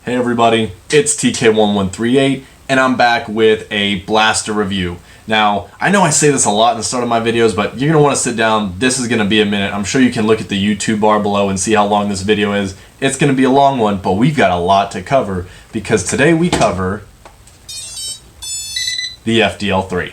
Hey everybody, it's TK1138 and I'm back with a blaster review. Now, I know I say this a lot in the start of my videos, but you're going to want to sit down. This is going to be a minute. I'm sure you can look at the YouTube bar below and see how long this video is. It's going to be a long one, but we've got a lot to cover because today we cover the FDL-3.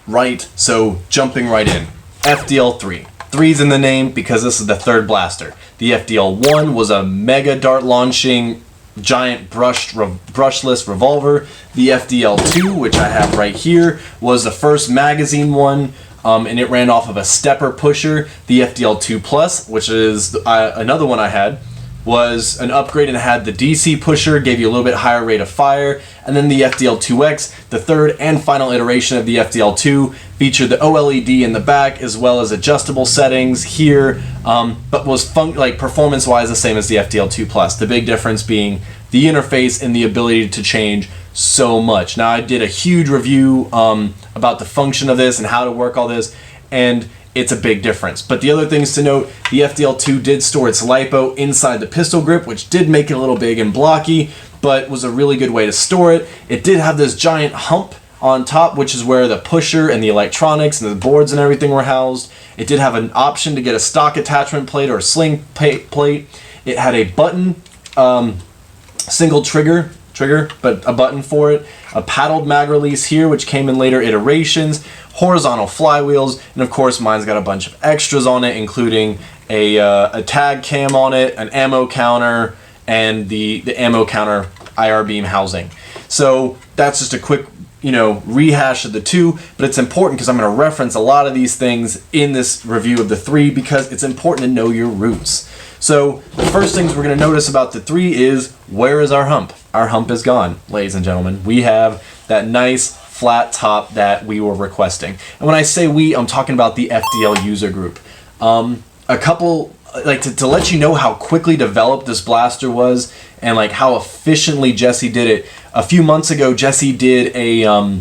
Right, so jumping right in. FDL-3. 3's in the name because this is the third blaster. The FDL-1 was a mega dart launching giant brushless revolver. The FDL-2, which I have right here, was the first magazine one, and it ran off of a stepper pusher. The FDL-2 Plus, which is another one I had, was an upgrade and had the DC pusher, gave you a little bit higher rate of fire. And then the FDL-2X, the third and final iteration of the FDL-2, featured the OLED in the back as well as adjustable settings here, but was performance-wise the same as the FDL-2 Plus. The big difference being the interface and the ability to change so much. Now, I did a huge review about the function of this and how to work all this, and it's a big difference. But the other things to note, the FDL-2 did store its LiPo inside the pistol grip, which did make it a little big and blocky, but was a really good way to store it. It did have this giant hump on top, which is where the pusher and the electronics and the boards and everything were housed. It did have an option to get a stock attachment plate or a sling plate. It had a button, single trigger, but a button for it. A paddled mag release here, which came in later iterations. Horizontal flywheels, and of course mine's got a bunch of extras on it, including a tag cam on it, an ammo counter, and the ammo counter IR beam housing. So that's just a quick rehash of the two, but it's important because I'm going to reference a lot of these things in this review of the 3 because it's important to know your roots. So the first things we're going to notice about the 3 is, where is our hump? Our hump is gone, ladies and gentlemen. We have that nice flat top that we were requesting. And when I say we, I'm talking about the FDL user group. A couple, to let you know how quickly developed this blaster was and how efficiently Jesse did it. A few months ago, Jesse did a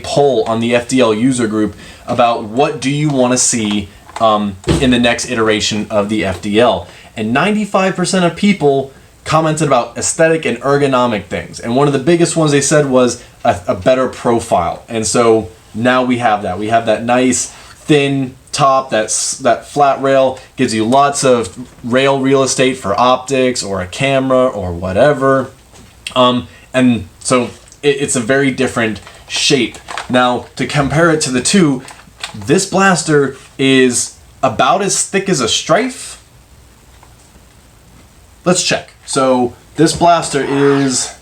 poll on the FDL user group about what do you want to see in the next iteration of the FDL. And 95% of people commented about aesthetic and ergonomic things. And one of the biggest ones they said was a better profile. And so now we have that. We have that nice thin top, that flat rail, gives you lots of rail real estate for optics or a camera or whatever. And so it's a very different shape. Now, to compare it to the 2, this blaster is about as thick as a Strife. Let's check. So this blaster is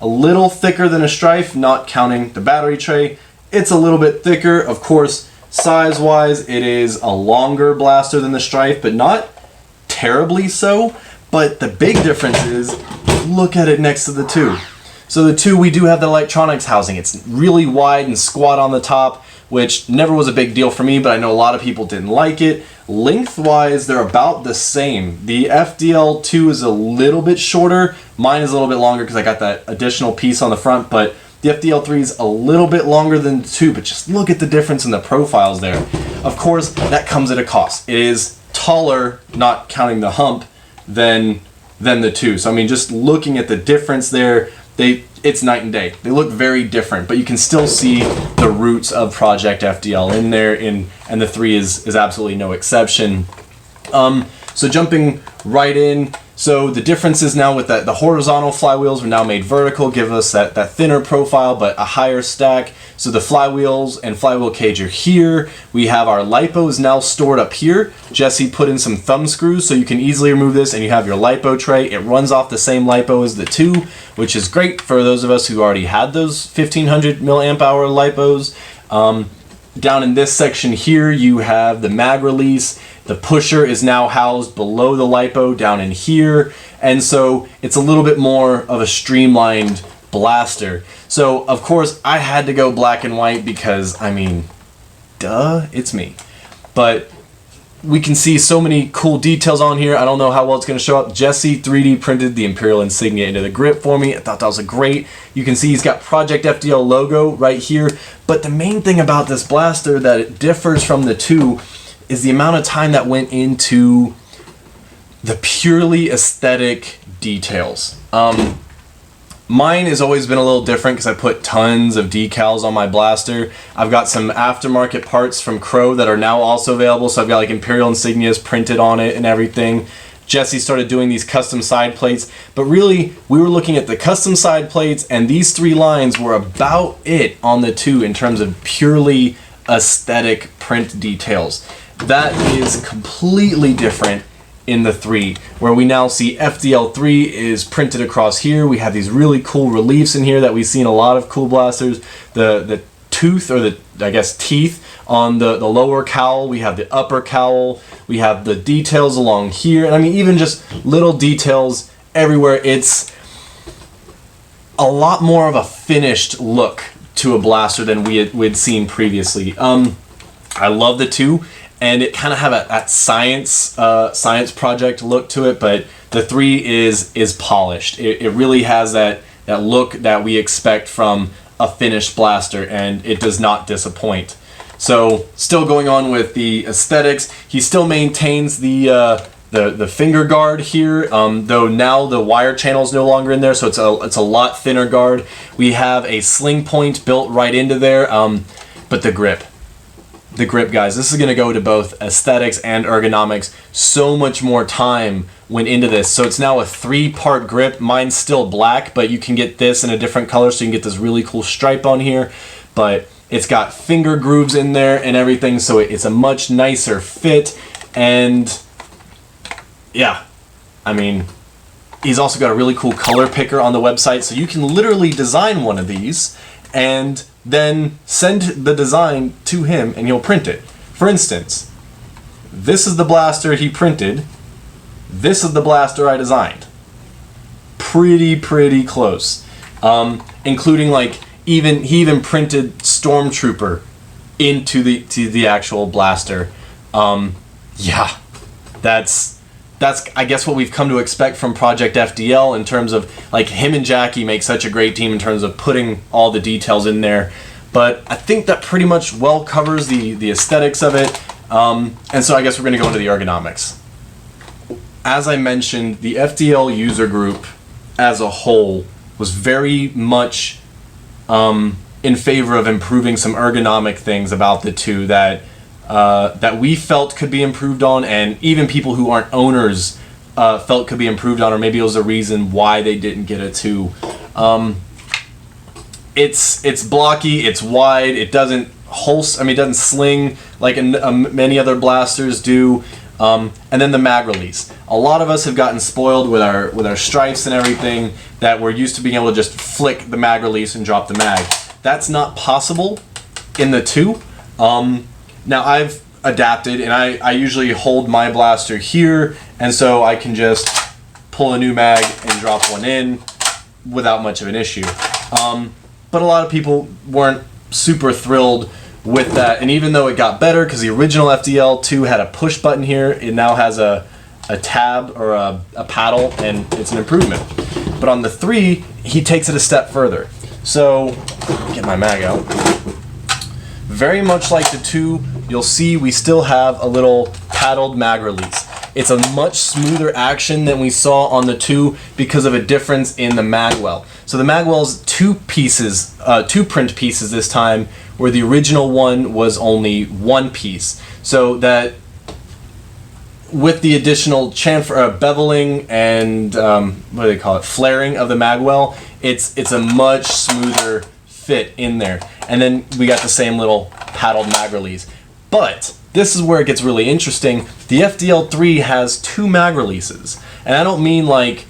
a little thicker than a Strife, not counting the battery tray. It's a little bit thicker. Of course, size-wise, it is a longer blaster than the Strife, but not terribly so. But the big difference is, look at it next to the 2. So the 2, we do have the electronics housing. It's really wide and squat on the top, which never was a big deal for me, but I know a lot of people didn't like it. Lengthwise, they're about the same. The FDL-2 is a little bit shorter. Mine is a little bit longer because I got that additional piece on the front, but the FDL-3 is a little bit longer than the 2, but just look at the difference in the profiles there. Of course, that comes at a cost. It is taller, not counting the hump, than the 2. So I mean, just looking at the difference there, it's night and day. They look very different, but you can still see the roots of Project FDL in there, and the 3 is absolutely no exception. So jumping right in, so the difference is now with the horizontal flywheels were now made vertical, give us that thinner profile but a higher stack. So the flywheels and flywheel cage are here. We have our LiPos now stored up here. Jesse put in some thumb screws so you can easily remove this and you have your LiPo tray. It runs off the same LiPo as the 2, which is great for those of us who already had those 1500 milliamp hour LiPos. Down in this section here, you have the mag release. The pusher is now housed below the LiPo down in here. And so it's a little bit more of a streamlined blaster. So of course I had to go black and white because, I mean, duh, it's me. But we can see so many cool details on here. I don't know how well it's going to show up. Jesse 3D printed the Imperial insignia into the grip for me. I thought that was great. You can see he's got Project FDL logo right here. But the main thing about this blaster that it differs from the two is the amount of time that went into the purely aesthetic details. Mine has always been a little different because I put tons of decals on my blaster. I've got some aftermarket parts from Crow that are now also available, so I've got like Imperial insignias printed on it and everything. Jesse started doing these custom side plates, but really we were looking at the custom side plates, and these 3 lines were about it on the 2 in terms of purely aesthetic print details. That is completely different in the 3, where we now see FDL-3 is printed across here. We have these really cool reliefs in here that we've seen a lot of cool blasters. The tooth, or the, I guess, teeth on the lower cowl. We have the upper cowl. We have the details along here. And I mean, even just little details everywhere. It's a lot more of a finished look to a blaster than we'd seen previously. I love the 2. And it kind of have that science project look to it, but the 3 is polished. It really has that look that we expect from a finished blaster, and it does not disappoint. So, still going on with the aesthetics, he still maintains the finger guard here, though now the wire channel is no longer in there, so it's a lot thinner guard. We have a sling point built right into there, but the grip, guys, this is going to go to both aesthetics and ergonomics. So much more time went into this. So it's now a 3-part grip. Mine's still black, but you can get this in a different color, so you can get this really cool stripe on here. But it's got finger grooves in there and everything, so it's a much nicer fit. And yeah, I mean, he's also got a really cool color picker on the website, so you can literally design one of these and then send the design to him and he'll print it. For instance, this is the blaster he printed. This is the blaster I designed. Pretty close. Including like he even printed Stormtrooper into the actual blaster. Yeah, that's I guess what we've come to expect from Project FDL in terms of, like, him and Jackie make such a great team in terms of putting all the details in there. But I think that pretty much well covers the aesthetics of it. And so I guess we're going to go into the ergonomics. As I mentioned, the FDL user group as a whole was very much in favor of improving some ergonomic things about the 2 that we felt could be improved on, and even people who aren't owners felt could be improved on, or maybe it was a reason why they didn't get a 2. It's blocky, it's wide, it doesn't it doesn't sling like many other blasters do. And then the mag release. A lot of us have gotten spoiled with our stripes and everything, that we're used to being able to just flick the mag release and drop the mag. That's not possible in the 2. Now I've adapted, and I usually hold my blaster here, and so I can just pull a new mag and drop one in without much of an issue. But a lot of people weren't super thrilled with that, and even though it got better, because the original FDL-2 had a push button here, it now has a tab or a paddle, and it's an improvement. But on the 3, he takes it a step further. So, get my mag out. Very much like the 2, you'll see we still have a little paddled mag release. It's a much smoother action than we saw on the 2 because of a difference in the magwell. So the magwell's 2 print pieces this time, where the original one was only 1 piece. So that with the additional beveling and what do they call it, flaring of the magwell, it's a much smoother fit in there. And then we got the same little paddled mag release. But this is where it gets really interesting. The FDL-3 has 2 mag releases. And I don't mean like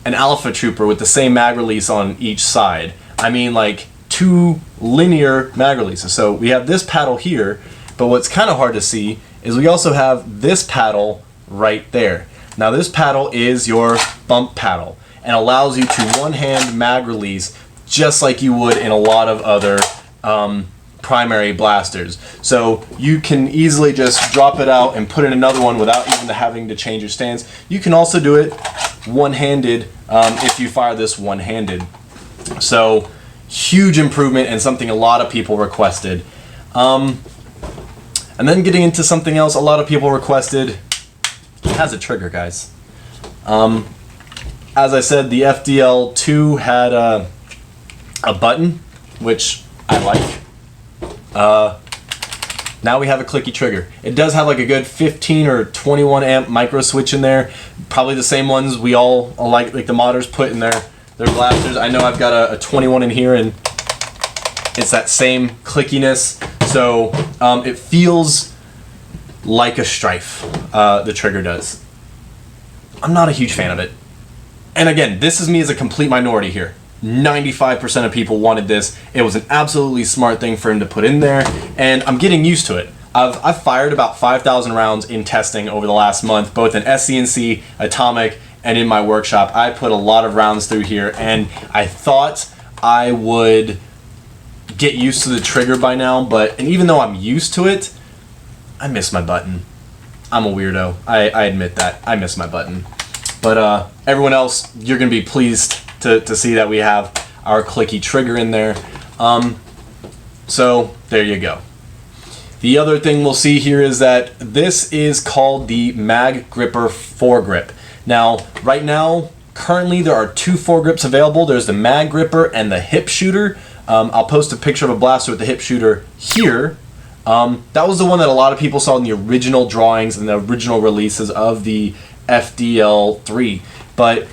an Alpha Trooper with the same mag release on each side. I mean like 2 linear mag releases. So we have this paddle here, but what's kind of hard to see is we also have this paddle right there. Now this paddle is your bump paddle and allows you to one-hand mag release just like you would in a lot of other primary blasters. So you can easily just drop it out and put in another one without even having to change your stance. You can also do it one-handed if you fire this one-handed. So huge improvement and something a lot of people requested. And then getting into something else a lot of people requested, it has a trigger, guys. As I said, the FDL-2 had a button, which I like. Now we have a clicky trigger. It does have like a good 15 or 21 amp micro switch in there. Probably the same ones we all like the modders put in their blasters. I know I've got a 21 in here, and it's that same clickiness. So it feels like a Strife, the trigger does. I'm not a huge fan of it. And again, this is me as a complete minority here. 95% of people wanted this. It was an absolutely smart thing for him to put in there, and I'm getting used to it. I've fired about 5,000 rounds in testing over the last month, both in SENC, Atomic, and in my workshop. I put a lot of rounds through here, and I thought I would get used to the trigger by now, and even though I'm used to it, I miss my button. I'm a weirdo. I admit that. I miss my button. But everyone else, you're going to be pleased to see that we have our clicky trigger in there. So there you go. The other thing we'll see here is that this is called the Mag Gripper foregrip. Now, right now, currently there are 2 foregrips available. There's the Mag Gripper and the Hip Shooter. I'll post a picture of a blaster with the Hip Shooter here. That was the one that a lot of people saw in the original drawings and the original releases of the FDL-3. But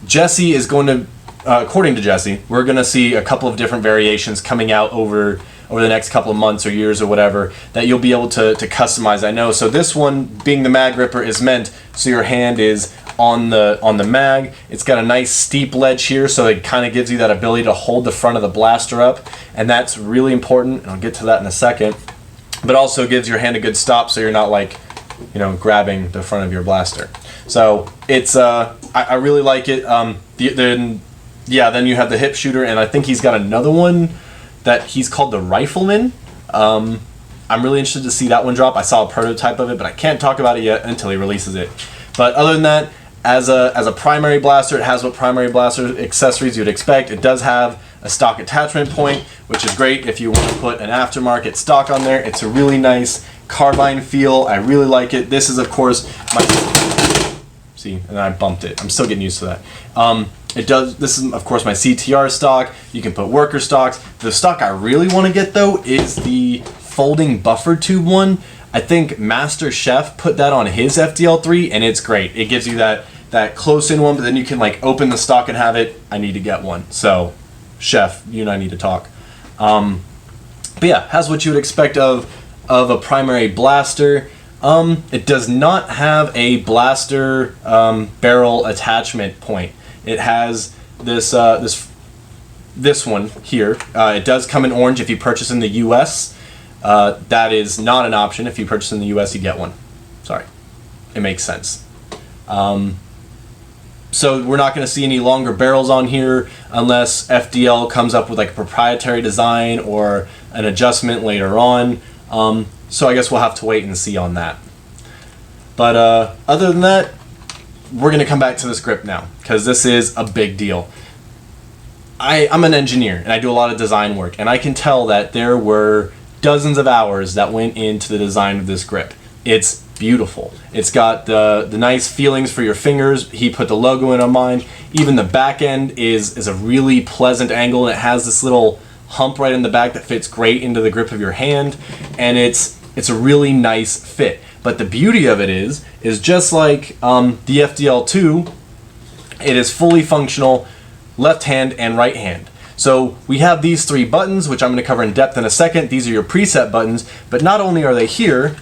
Jesse is going to, according to Jesse, we're going to see a couple of different variations coming out over the next couple of months or years or whatever that you'll be able to customize, I know. So this one, being the Mag Gripper, is meant so your hand is on the mag. It's got a nice steep ledge here, so it kind of gives you that ability to hold the front of the blaster up, and that's really important, and I'll get to that in a second. But also gives your hand a good stop, so you're not like, grabbing the front of your blaster. So it's I really like it. Then you have the Hip Shooter, and I think he's got another one that he's called the Rifleman. I'm really interested to see that one drop. I saw a prototype of it, but I can't talk about it yet until he releases it. But other than that, as a primary blaster, it has what primary blaster accessories you'd expect. It does have a stock attachment point, which is great if you want to put an aftermarket stock on there. It's a really nice carbine feel. I really like it. This is, of course, see, and I bumped it. I'm still getting used to that. This is, of course, my CTR stock. You can put worker stocks. The stock I really want to get, though, is the folding buffer tube one. I think Master Chef put that on his FDL-3, and it's great. It gives you that close-in one, but then you can like open the stock and have it. I need to get one. So, Chef, you and I need to talk. But yeah, has what you would expect of a primary blaster. It does not have a blaster barrel attachment point. It has this one here. It does come in orange if you purchase in the US. That is not an option. If you purchase in the US, you get one. Sorry. It makes sense. So we're not going to see any longer barrels on here unless FDL comes up with like a proprietary design or an adjustment later on. So I guess we'll have to wait and see on that. But other than that, we're going to come back to this grip now because this is a big deal. I'm an engineer and I do a lot of design work, and I can tell that there were dozens of hours that went into the design of this grip. It's beautiful. It's got the nice feelings for your fingers. He put the logo in on mine. Even the back end is a really pleasant angle, and it has this little hump right in the back that fits great into the grip of your hand, and it's a really nice fit. But the beauty of it is just like the FDL-2, it is fully functional left hand and right hand. So we have these 3 buttons, which I'm going to cover in depth in a second. These are your preset buttons, but not only are they here,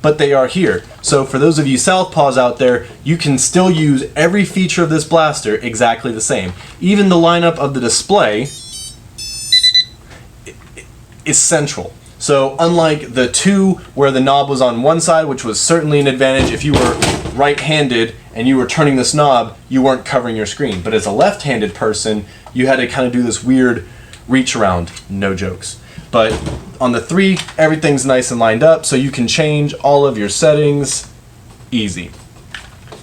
but they are here. So for those of you southpaws out there, you can still use every feature of this blaster exactly the same. Even the lineup of the display is central. So unlike the 2 where the knob was on one side, which was certainly an advantage if you were right-handed and you were turning this knob, you weren't covering your screen. But as a left-handed person, you had to kind of do this weird reach around, no jokes. But on the 3, everything's nice and lined up, so you can change all of your settings easy.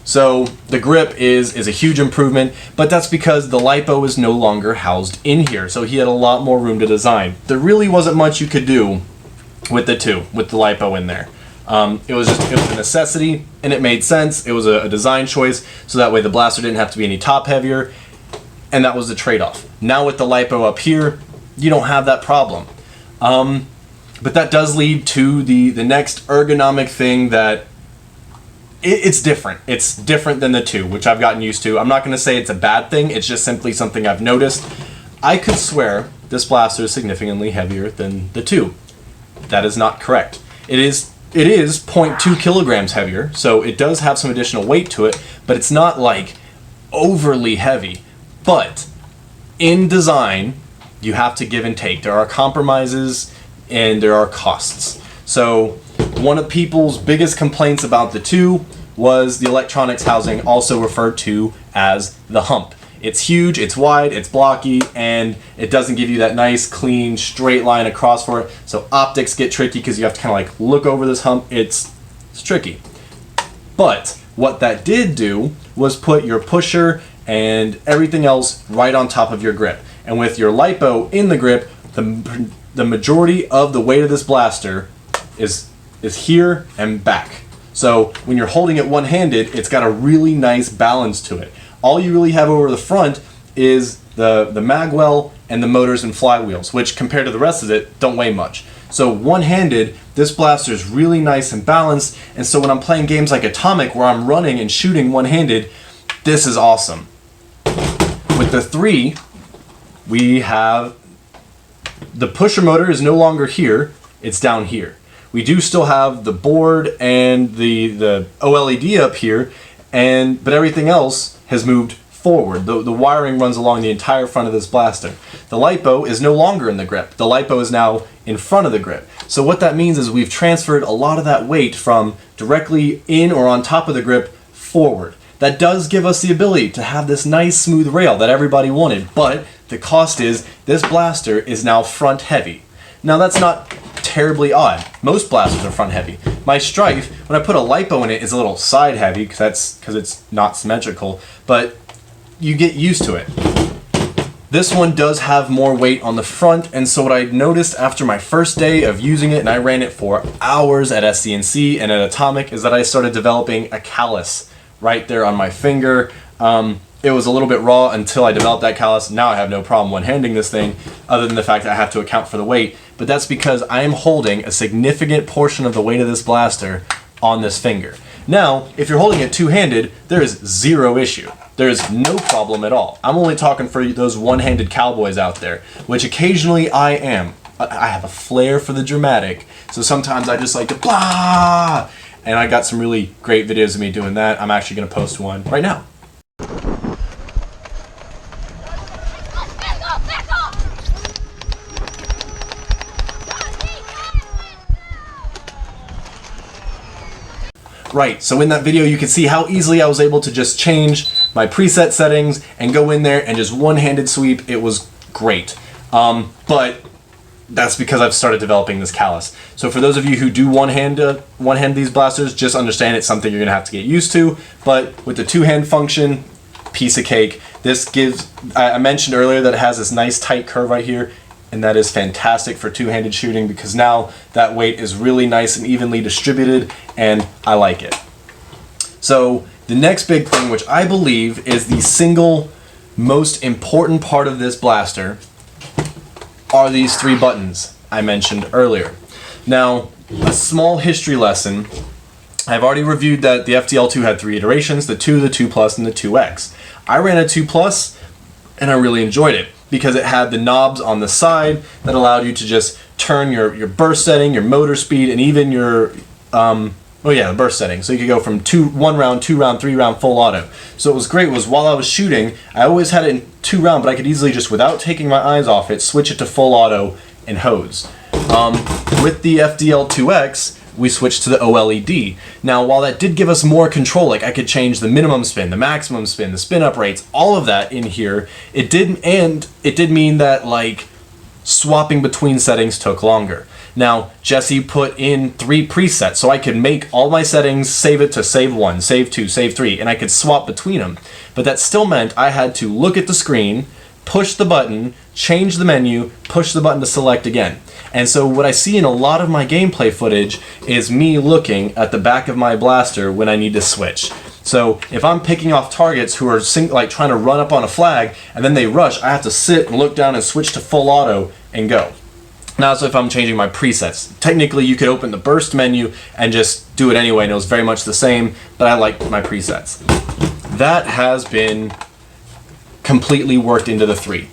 So the grip is a huge improvement, but that's because the lipo is no longer housed in here, so he had a lot more room to design. There really wasn't much you could do with the 2, with the lipo in there. It was a necessity, and it made sense. It was a design choice, so that way the blaster didn't have to be any top heavier, and that was the trade-off. Now with the lipo up here, you don't have that problem. But that does lead to the next ergonomic thing that it's different. It's different than the 2, which I've gotten used to. I'm not going to say it's a bad thing. It's just simply something I've noticed. I could swear this blaster is significantly heavier than the 2. That is not correct. It is 0.2 kilograms heavier, so it does have some additional weight to it, but it's not like overly heavy. But in design, you have to give and take. There are compromises and there are costs. So one of people's biggest complaints about the 2 was the electronics housing, also referred to as the hump. It's huge, it's wide, it's blocky, and it doesn't give you that nice, clean, straight line across for it. So optics get tricky because you have to kind of like look over this hump. It's tricky. But what that did do was put your pusher and everything else right on top of your grip. And with your lipo in the grip, the majority of the weight of this blaster is here and back. So when you're holding it one-handed, it's got a really nice balance to it. All you really have over the front is the magwell and the motors and flywheels, which compared to the rest of it don't weigh much. So one-handed, this blaster is really nice and balanced, and so when I'm playing games like Atomic where I'm running and shooting one-handed, this is awesome. With the 3, we have the pusher motor is no longer here, it's down here. We do still have the board and the OLED up here, but everything else has moved forward. The wiring runs along the entire front of this blaster. The lipo is no longer in the grip. The lipo is now in front of the grip. So what that means is we've transferred a lot of that weight from directly in or on top of the grip forward. That does give us the ability to have this nice smooth rail that everybody wanted, but the cost is this blaster is now front heavy. Now that's not terribly odd. Most blasters are front heavy. My Strife, when I put a lipo in it, is a little side heavy because it's not symmetrical, but you get used to it. This one does have more weight on the front, and so what I noticed after my first day of using it, and I ran it for hours at SENC and at Atomic, is that I started developing a callus right there on my finger. It was a little bit raw until I developed that callus. Now I have no problem one-handing this thing, other than the fact that I have to account for the weight. But that's because I am holding a significant portion of the weight of this blaster on this finger. Now, if you're holding it two-handed, there is zero issue. There is no problem at all. I'm only talking for those one-handed cowboys out there, which occasionally I am. I have a flair for the dramatic, so sometimes I just like to blah! And I got some really great videos of me doing that. I'm actually going to post one right now. Right, so in that video you can see how easily I was able to just change my preset settings and go in there and just one-handed sweep. It was great. But that's because I've started developing this callus. So for those of you who do one-hand these blasters, just understand it's something you're going to have to get used to. But with the two-hand function, piece of cake. This gives, I mentioned earlier that it has this nice tight curve right here, and that is fantastic for two-handed shooting because now that weight is really nice and evenly distributed, and I like it. So the next big thing, which I believe is the single most important part of this blaster, are these 3 buttons I mentioned earlier. Now, a small history lesson. I've already reviewed that the FDL-2 had 3 iterations, the 2, the 2 Plus, and the 2X. I ran a 2 Plus, and I really enjoyed it because it had the knobs on the side that allowed you to just turn your burst setting, your motor speed, and even your, the burst setting. So you could go from 1 round, 2 round, 3 round, full auto. So what was great was while I was shooting, I always had it in 2 round, but I could easily just, without taking my eyes off it, switch it to full auto and hose. With the FDL-2X, we switched to the OLED. Now, while that did give us more control, like I could change the minimum spin, the maximum spin, the spin up rates, all of that in here, it did mean that like swapping between settings took longer. Now, Jesse put in 3 presets, so I could make all my settings, save it to save 1, save 2, save 3, and I could swap between them. But that still meant I had to look at the screen, push the button, change the menu, push the button to select again. And so what I see in a lot of my gameplay footage is me looking at the back of my blaster when I need to switch. So if I'm picking off targets who are like trying to run up on a flag and then they rush, I have to sit and look down and switch to full auto and go. Now, so if I'm changing my presets, technically you could open the burst menu and just do it anyway, and it was very much the same, but I like my presets. That has been completely worked into the 3.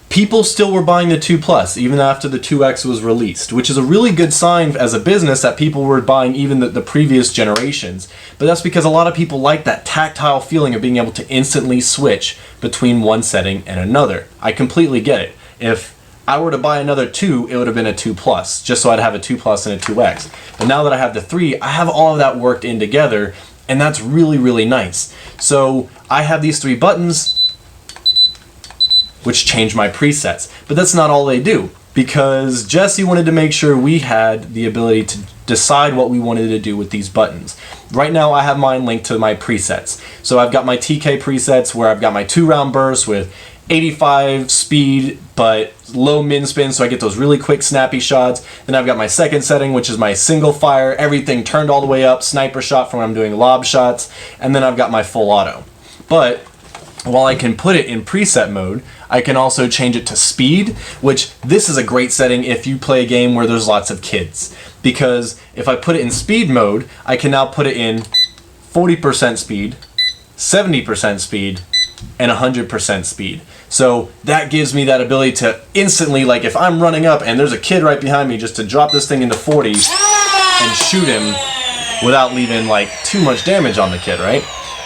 People still were buying the 2 Plus even after the 2X was released, which is a really good sign as a business that people were buying even the previous generations. But that's because a lot of people like that tactile feeling of being able to instantly switch between one setting and another. I completely get it. If I were to buy another 2, it would have been a 2 Plus, just so I'd have a 2 Plus and a 2X. But now that I have the 3, I have all of that worked in together, and that's really, really nice. So I have these 3 buttons, which change my presets. But that's not all they do, because Jesse wanted to make sure we had the ability to decide what we wanted to do with these buttons. Right now I have mine linked to my presets. So I've got my TK presets where I've got my 2-round burst with 85 speed but low min spin, so I get those really quick snappy shots. Then I've got my second setting, which is my single fire, everything turned all the way up, sniper shot for when I'm doing lob shots, and then I've got my full auto. But while I can put it in preset mode, I can also change it to speed, which this is a great setting if you play a game where there's lots of kids. Because if I put it in speed mode, I can now put it in 40% speed, 70% speed, and 100% speed. So that gives me that ability to instantly, like if I'm running up and there's a kid right behind me, just to drop this thing into 40 and shoot him without leaving like too much damage on the kid, right?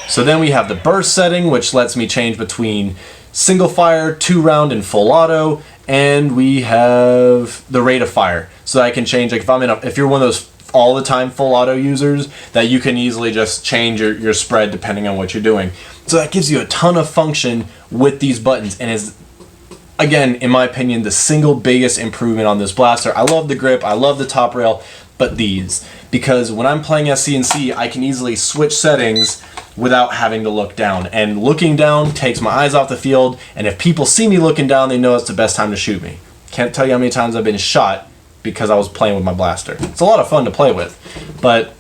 So then we have the burst setting, which lets me change between single fire, 2-round, and full auto, and we have the rate of fire. So I can change, like if you're one of those all the time full auto users, that you can easily just change your spread depending on what you're doing. So that gives you a ton of function with these buttons, and is, again, in my opinion, the single biggest improvement on this blaster. I love the grip, I love the top rail, but these, because when I'm playing SENC, I can easily switch settings without having to look down, and looking down takes my eyes off the field, and if people see me looking down, they know it's the best time to shoot me. Can't tell you how many times I've been shot because I was playing with my blaster. It's a lot of fun to play with, but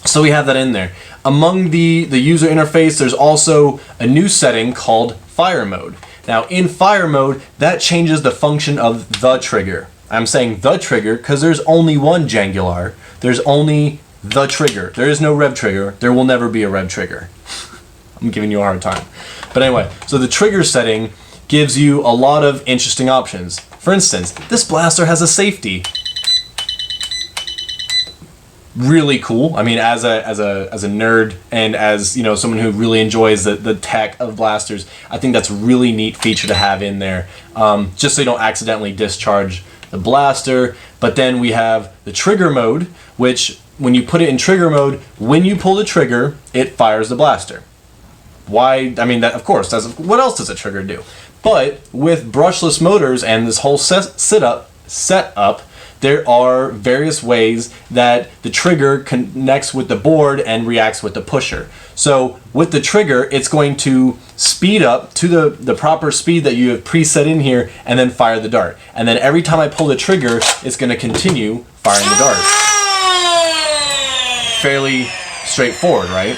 so we have that in there. Among the user interface, there's also a new setting called fire mode. Now in fire mode, that changes the function of the trigger. I'm saying the trigger because there's only one Jangular. There's only the trigger. There is no rev trigger. There will never be a rev trigger. I'm giving you a hard time. But anyway, so the trigger setting gives you a lot of interesting options. For instance, this blaster has a safety. Really cool. I mean, as a nerd and as, you know, someone who really enjoys the tech of blasters, I think that's a really neat feature to have in there, just so you don't accidentally discharge the blaster. But then we have the trigger mode, which when you put it in trigger mode, when you pull the trigger, it fires the blaster. Why? I mean, that of course does. What else does a trigger do? But with brushless motors and this whole setup, there are various ways that the trigger connects with the board and reacts with the pusher. So with the trigger, it's going to speed up to the proper speed that you have preset in here and then fire the dart. And then every time I pull the trigger, it's going to continue firing the dart. Fairly straightforward, right?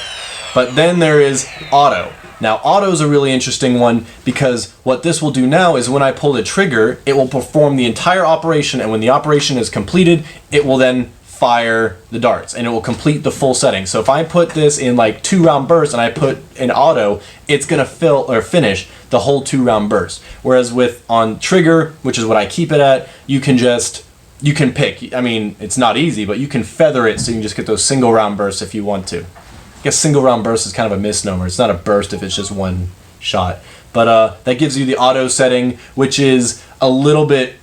But then there is auto. Now auto is a really interesting one because what this will do now is when I pull the trigger, it will perform the entire operation, and when the operation is completed, it will then fire the darts and it will complete the full setting. So if I put this in like 2-round burst and I put an auto, it's gonna fill or finish the whole 2-round burst. Whereas with on trigger, which is what I keep it at, you can pick. I mean, it's not easy, but you can feather it so you can just get those single round bursts if you want to. I guess single round burst is kind of a misnomer. It's not a burst if it's just one shot. But that gives you the auto setting, which is a little bit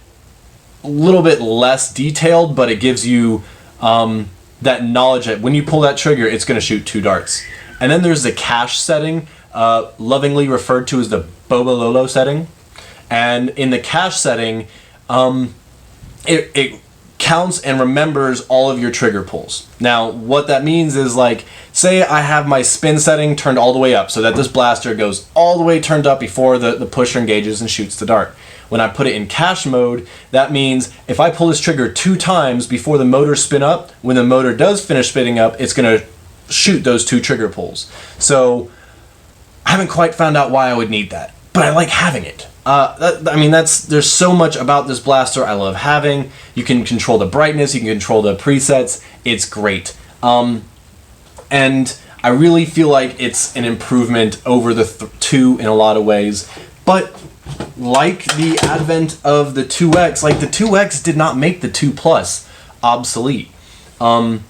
less detailed, but it gives you that knowledge that when you pull that trigger, it's going to shoot 2 darts. And then there's the cache setting, lovingly referred to as the Bobololo setting. And in the cache setting, it counts and remembers all of your trigger pulls. Now, what that means is, like, say I have my spin setting turned all the way up so that this blaster goes all the way turned up before the pusher engages and shoots the dart. When I put it in cache mode, that means if I pull this trigger 2 times before the motor spin up, when the motor does finish spinning up, it's going to shoot those 2 trigger pulls. So I haven't quite found out why I would need that, but I like having it. There's so much about this blaster I love having. You can control the brightness, you can control the presets. It's great. And I really feel like it's an improvement over the 2 in a lot of ways. But like the advent of the 2X, like the 2X did not make the 2 Plus obsolete. And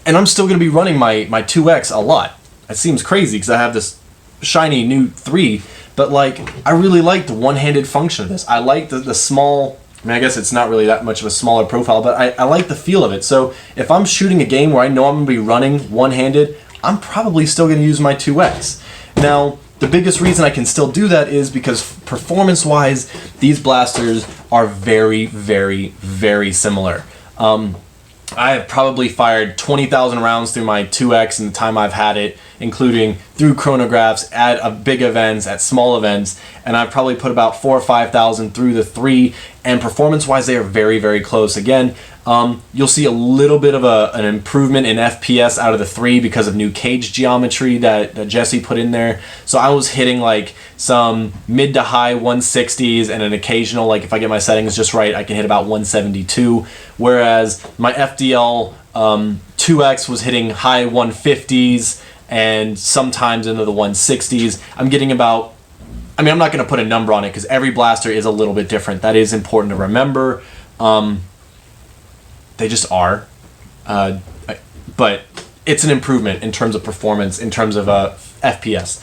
I'm still going to be running my 2X a lot. It seems crazy because I have this shiny new 3, but like I really like the one-handed function of this. I like the small, I guess it's not really that much of a smaller profile, but I like the feel of it. So if I'm shooting a game where I know I'm going to be running one-handed, I'm probably still going to use my 2X. Now, the biggest reason I can still do that is because performance-wise, these blasters are very, very, very similar. I have probably fired 20,000 rounds through my 2X in the time I've had it, including through chronographs, at big events, at small events, and I've probably put about 4,000 or 5,000 through the 3, and performance-wise, they are very, very close. Again, you'll see a little bit of an improvement in FPS out of the 3 because of new cage geometry that Jesse put in there. So I was hitting like some mid to high 160s and an occasional, like if I get my settings just right, I can hit about 172. Whereas my FDL 2X was hitting high 150s and sometimes into the 160s. I'm getting about, I'm not going to put a number on it because every blaster is a little bit different. That is important to remember. They just are. But it's an improvement in terms of performance, in terms of FPS.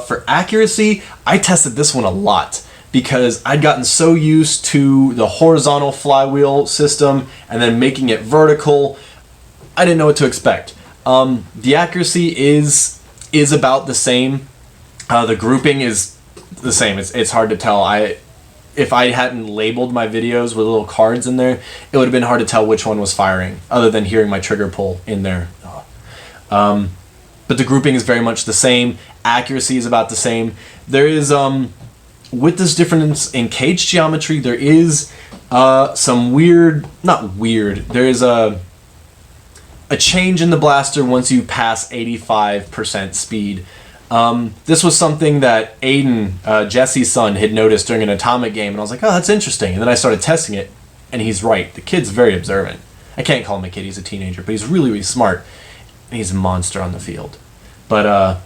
For accuracy, I tested this one a lot because I'd gotten so used to the horizontal flywheel system and then making it vertical, I didn't know what to expect. The accuracy is about the same. The grouping is the same. It's hard to tell. If I hadn't labeled my videos with little cards in there, it would have been hard to tell which one was firing, other than hearing my trigger pull in there. But the grouping is very much the same. Accuracy is about the same. There is, with this difference in cage geometry, there is some weird, not weird, there is a change in the blaster once you pass 85% speed. This was something that Aiden, Jesse's son, had noticed during an Atomic game, and I was like, oh, that's interesting. And then I started testing it, and he's right. The kid's very observant. I can't call him a kid, he's a teenager, but he's really, really smart, and he's a monster on the field. But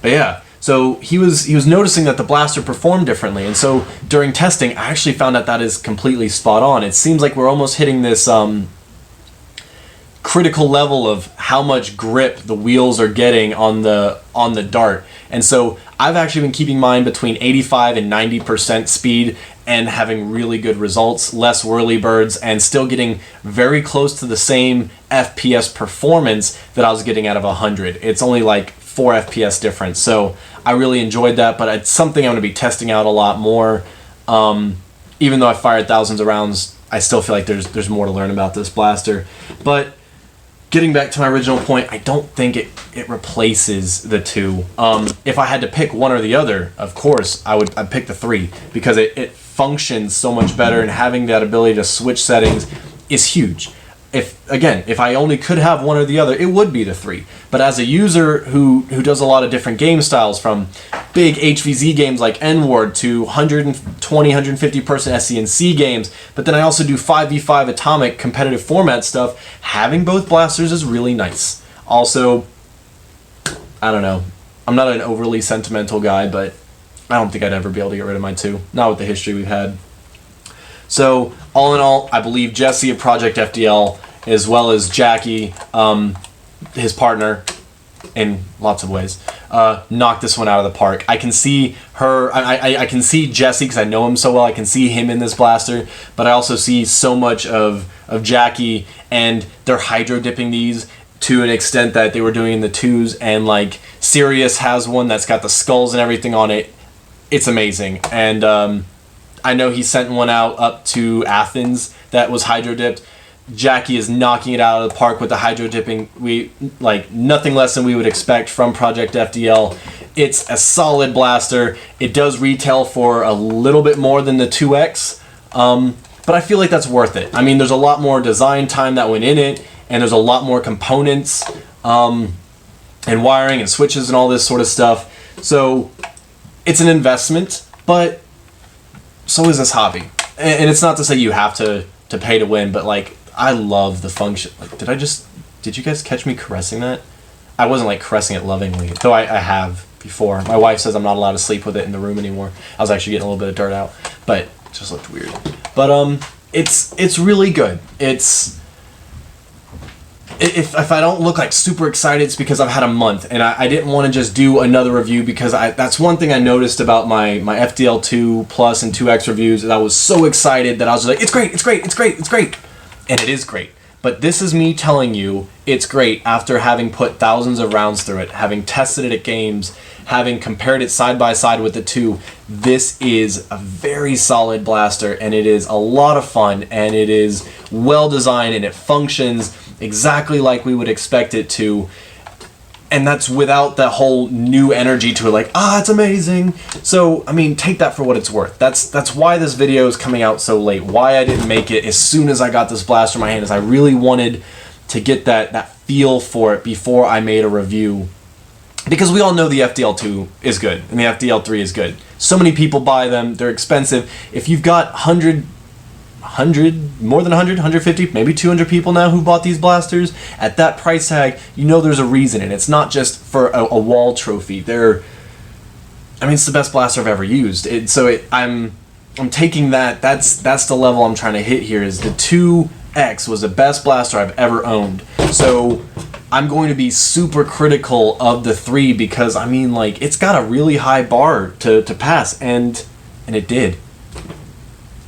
yeah, so he was noticing that the blaster performed differently, and so during testing, I actually found out that is completely spot on. It seems like we're almost hitting this critical level of how much grip the wheels are getting on the dart. And so I've actually been keeping mine between 85 and 90% speed and having really good results, less whirly birds, and still getting very close to the same FPS performance that I was getting out of 100. It's only like 4 FPS difference. So I really enjoyed that, but it's something I'm going to be testing out a lot more. Even though I fired thousands of rounds, I still feel like there's more to learn about this blaster. But getting back to my original point, I don't think it replaces the 2. If I had to pick one or the other, of course, I'd pick the 3 because it functions so much better, and having that ability to switch settings is huge. If I only could have one or the other, it would be the 3. But as a user who does a lot of different game styles, from big HVZ games like N-Ward to 120, 150 person SENC games, but then I also do 5v5 Atomic competitive format stuff, having both blasters is really nice. Also, I don't know, I'm not an overly sentimental guy, but I don't think I'd ever be able to get rid of my 2, not with the history we've had. So, all in all, I believe Jesse of Project FDL, as well as Jackie, his partner, in lots of ways, knocked this one out of the park. I can see her, I can see Jesse because I know him so well, I can see him in this blaster, but I also see so much of Jackie, and they're hydro dipping these to an extent that they were doing in the 2s, and like Sirius has one that's got the skulls and everything on it. It's amazing, and I know he sent one out up to Athens that was hydro dipped. Jackie is knocking it out of the park with the hydro dipping. We like nothing less than we would expect from Project FDL. It's a solid blaster. It does retail for a little bit more than the 2X, but I feel like that's worth it. I mean, there's a lot more design time that went in it, and there's a lot more components and wiring and switches and all this sort of stuff. So it's an investment, but so is this hobby. And it's not to say you have to pay to win, but like, I love the function. Like, did you guys catch me caressing that? I wasn't like caressing it lovingly, though I have before. My wife says I'm not allowed to sleep with it in the room anymore. I was actually getting a little bit of dirt out, but it just looked weird. But it's really good. If I don't look like super excited, it's because I've had a month, and I didn't want to just do another review, because that's one thing I noticed about my FDL2 Plus and 2X reviews, is I was so excited that I was just like, it's great, it's great, it's great, it's great. And it is great. But this is me telling you it's great after having put thousands of rounds through it, having tested it at games, having compared it side by side with the 2. This is a very solid blaster, and it is a lot of fun, and it is well designed, and it functions exactly like we would expect it to. And that's without the whole new energy to it, like, it's amazing. So, I mean, take that for what it's worth. That's why this video is coming out so late. Why I didn't make it as soon as I got this blaster in my hand, is I really wanted to get that feel for it before I made a review. Because we all know the FDL2 is good, and the FDL3 is good. So many people buy them, they're expensive. If you've got more than 100, 150, maybe 200 people now who bought these blasters at that price tag, you know there's a reason, and it's not just for a wall trophy. It's the best blaster I've ever used. I'm taking that's the level I'm trying to hit here. Is the 2X was the best blaster I've ever owned. So I'm going to be super critical of the 3, because I mean, like, it's got a really high bar to pass, and it did.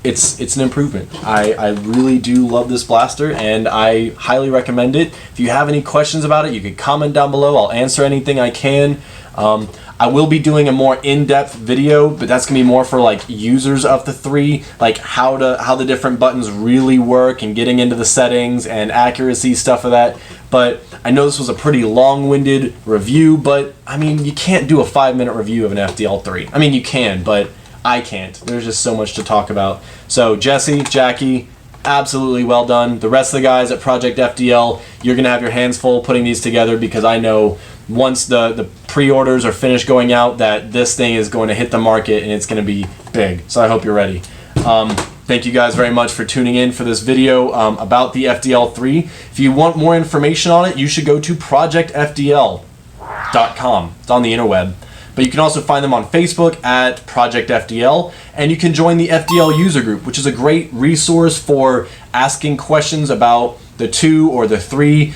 It's an improvement. I really do love this blaster, and I highly recommend it. If you have any questions about it, you can comment down below. I'll answer anything I can. I will be doing a more in-depth video, but that's gonna be more for like users of the 3, like how the different buttons really work, and getting into the settings and accuracy stuff of that. But I know this was a pretty long-winded review, but I mean, you can't do a 5-minute review of an FDL3. I mean, you can, but I can't. There's just so much to talk about. So Jesse, Jackie, absolutely well done. The rest of the guys at Project FDL, you're going to have your hands full putting these together, because I know once the pre-orders are finished going out, that this thing is going to hit the market, and it's going to be big. So I hope you're ready. Thank you guys very much for tuning in for this video about the FDL3. If you want more information on it, you should go to projectfdl.com. It's on the interweb. But you can also find them on Facebook at Project FDL, and you can join the FDL user group, which is a great resource for asking questions about the 2 or the 3,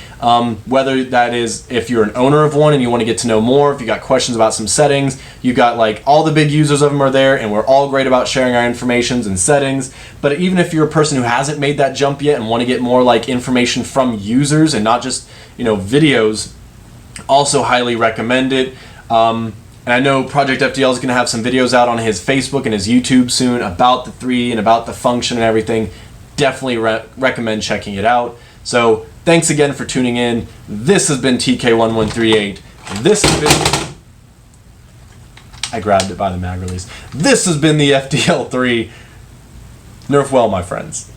whether that is if you're an owner of one and you want to get to know more, if you got questions about some settings. You got like all the big users of them are there, and we're all great about sharing our informations and settings. But even if you're a person who hasn't made that jump yet and want to get more like information from users and not just, videos, also highly recommend it. And I know Project FDL is going to have some videos out on his Facebook and his YouTube soon about the 3 and about the function and everything. Definitely recommend checking it out. So thanks again for tuning in. This has been TK1138. This has been... I grabbed it by the mag release. This has been the FDL3. Nerf well, my friends.